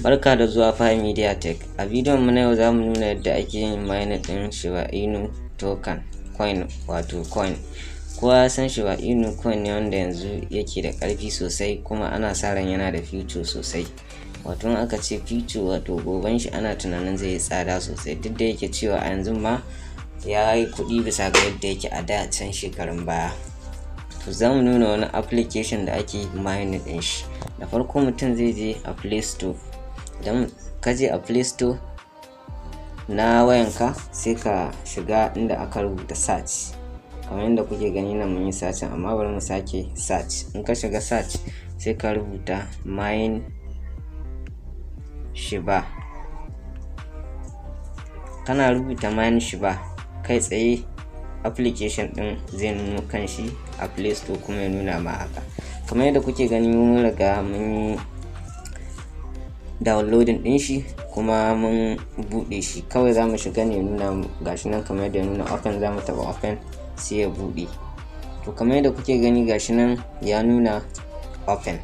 Barka da zuwa Pi Media Tech. A bidiyon mu na yau zamu nuna yadda ake yin mining din Shiba Inu token coin wato coin. Kowa ya san Shiba Inu coin ne wanda yanzu yake da ƙarfi sosai kuma ana sa ran yana da future sosai. Wato in aka ce future wato goben shi ana tunanin zai yi tsada sosai, duk da yake cewa a yanzu ma ya yi kuɗi bisa ga yadda yake a da can shekarun baya. To zamu nuna wani application da ake mining din shi. Da farko mutum zai je a Play Store. Idan ka je a Play Store na wayanka sai ka shiga inda aka rubuta search, kamar yadda kuke gani nan mun yi search, amma bari mu sake search. In ka shiga search sai ka rubuta mine Shiba. Kana rubuta mine Shiba kai tsaye application din zai nuno kanshi a Play Store kuma ya nuna ma haka. Kamar yadda kuke gani mun riga mun yi downloading din shi kuma mun bude shi. Kawai zamu shiga ne nuna gashi nan kamar yadda nuna open, zamu taba open sai ya bude. To kamar yadda kuke gani gashi nan ya nuna open,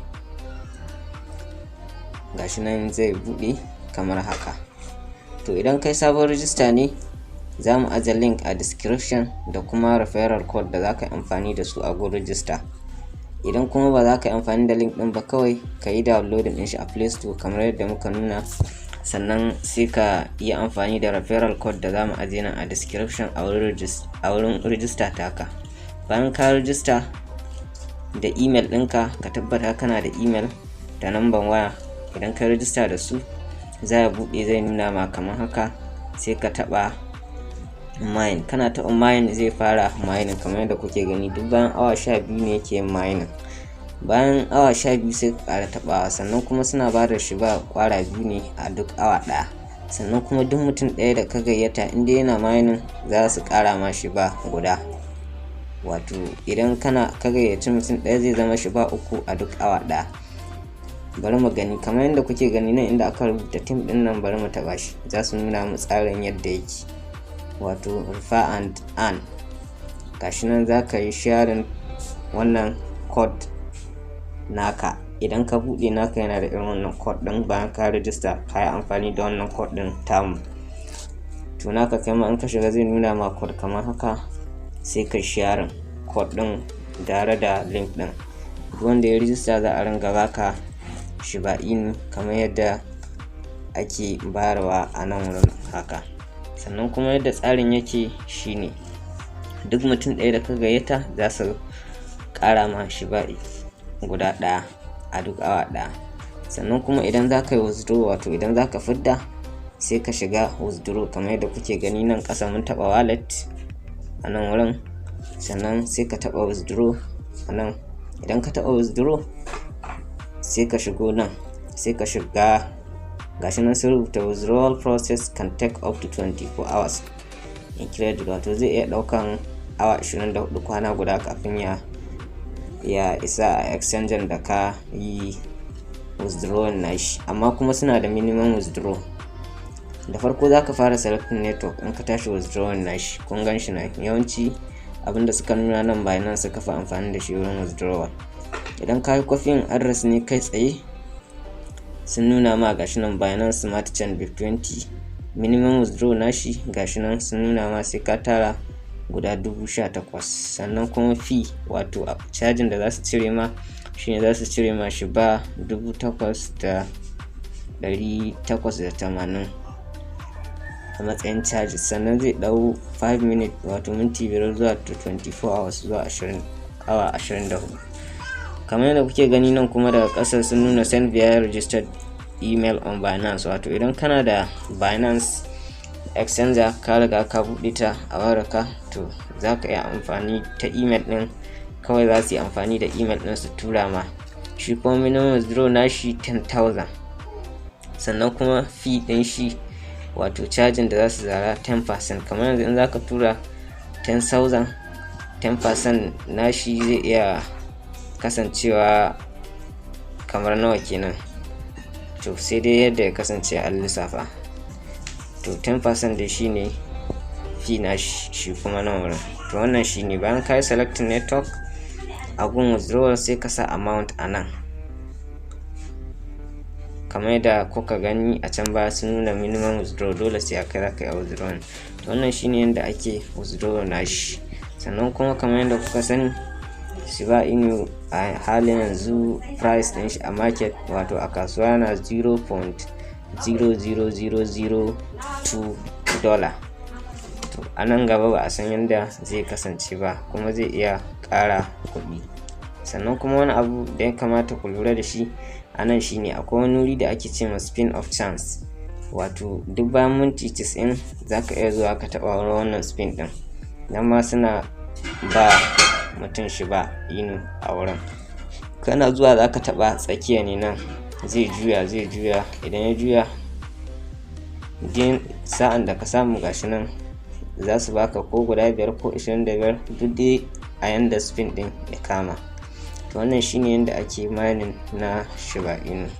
gashi nan zai bude kamar haka. To idan kai sabon register ne zamu aje link a description da kuma referral code da zaka yi amfani da su a gurin register. Idan kuma ba za ka yi amfani da link din ba, kawai ka yi downloading din shi a Play Store kamar yadda muka nuna, sannan sai ka yi amfani da referral code da zamu aje nan a description a wurin register taka. Bayan ka register da email ɗinka, ka tabbata kana da email da number waya. Idan ka register da su za ya buɗe, zai nuna ma kamar haka, sai ka taɓa mine. Kana taɓa mine zai fara mining kamar yadda kuke gani. Duk bayan awa 12 ne yake mining. Bayan awa 12 sai ka ƙara taɓawa. Sannan kuma suna ba da Shiba ƙwara 2 ne a duk awa ɗaya. Sannan kuma duk mutum ɗaya da ka gayyata inda yana mining za su ƙara ma Shiba guda. Wato idan ka gayyaci mutum ɗaya zai zama Shiba 3 a duk awa ɗaya. Bari mu gani kamar yadda kuke gani nan inda aka rubuta team ɗin nan, bari mu taɓa shi. Za su nuna mu tsarin yadda yake. Wato refer and earn. Gashi nan za ka yi sharing wannan code naka. Idan ka buɗe naka yana da irin wannan code ɗin, bayan ka register ka yi amfani da wannan code ɗin tamu. To naka kai ma in ka shiga zai nuna ma code kamar haka, sai ka sharing code ɗin tare da link ɗin. Duk wanda ya register za a ringa baka Shiba Inu kamar yadda ake bayarwa a nan wurin haka. Sannan kuma yadda tsarin yake shine duk mutum ɗaya da ka gayyata za su ƙara ma Shiba guda ɗaya a duk awa ɗaya. Sannan kuma idan za ka yi withdraw, wato idan za ka fidda, sai ka shiga withdraw kamar yadda kuke gani nan ƙasa mun taɓa wallet a nan wurin. Sannan sai ka taɓa withdraw a nan. Idan ka taɓa withdraw sai ka shigo nan, sai ka shiga gashi nan sun rubuta withdrawal process can take up to 24 hours in credit. Wato zai iya ɗaukan awa 24 kwana guda kafin ya isa a exchange da ka yi withdrawal nashi, amma kuma suna da minimum withdraw. Da farko za ka fara selecting network in ka tashi withdrawal nashi. Kun gan shi nan yawanci abinda suka nuna nan Binance suka fi amfani da shi wurin withdrawal. Idan ka yi copying address ne kai tsaye sun nuna ma gashi nan Binance Smart Chain BIP20 minimum withdraw nashi gashi nan sun nuna ma sai ka tara guda 18,000. Sannan kuma fee wato charging da za su cire ma shine za su cire ma Shiba 8,880 a matsayin charges. Sannan zai dau 5 minutes wato minti 5 zuwa 24 hours zuwa awa 24. Kamar yadda kuke gani nan kuma daga ƙasa sun nuna send via registered email on Binance. Wato idan kana da Binance exchanger ka riga ka buɗe ta a wayarka, to za ka iya amfani ta email ɗin. Kawai za su yi amfani da email ɗin su tura ma. Shi kuma minimum withdraw nashi 10,000. Sannan kuma fee ɗin shi wato charging da za su zara 10%. Kamar yanzu in za ka tura 10,000, 10% nashi zai iya kasancewa kamar nawa kenan. To sai dai yadda ya kasance an lissafa. To 10% da shi ne fee na shi kuma nan wurin. To wannan shi ne bayan ka yi selecting network a gun withdrawal sai ka sa amount a nan. kamar yadda kuka gani a can baya sun nuna minimum withdraw, dole sai aka zaka yi withdraw. To wannan shine yadda ake withdraw nashi. Sannan kuma kamar yadda kuka sani Shiba Inu a halin yanzu price ɗin shi a market wato a kasuwa yana 0.00002 dollar. To a nan gaba ba a san yadda zai kasance ba, kuma zai iya ƙara kuɗi. Sannan kuma wani abu da ya kamata ku lura da shi a nan shine akwai wani wuri da ake ce ma spin of chance, wato duk bayan minti 90 zaka iya zuwa ka taɓa wannan spin ɗin. Nan ma suna ba mutum Shiba Inu a wurin. Kana zuwa zaka taɓa tsakiya ne nan, zai juya idan ya juya din sa'an da ka samu gashi nan za su baka ko guda 5 ko 25 duk dai a yanda spin ɗin ya kama. To wannan shine yanda ake mining na Shiba Inu.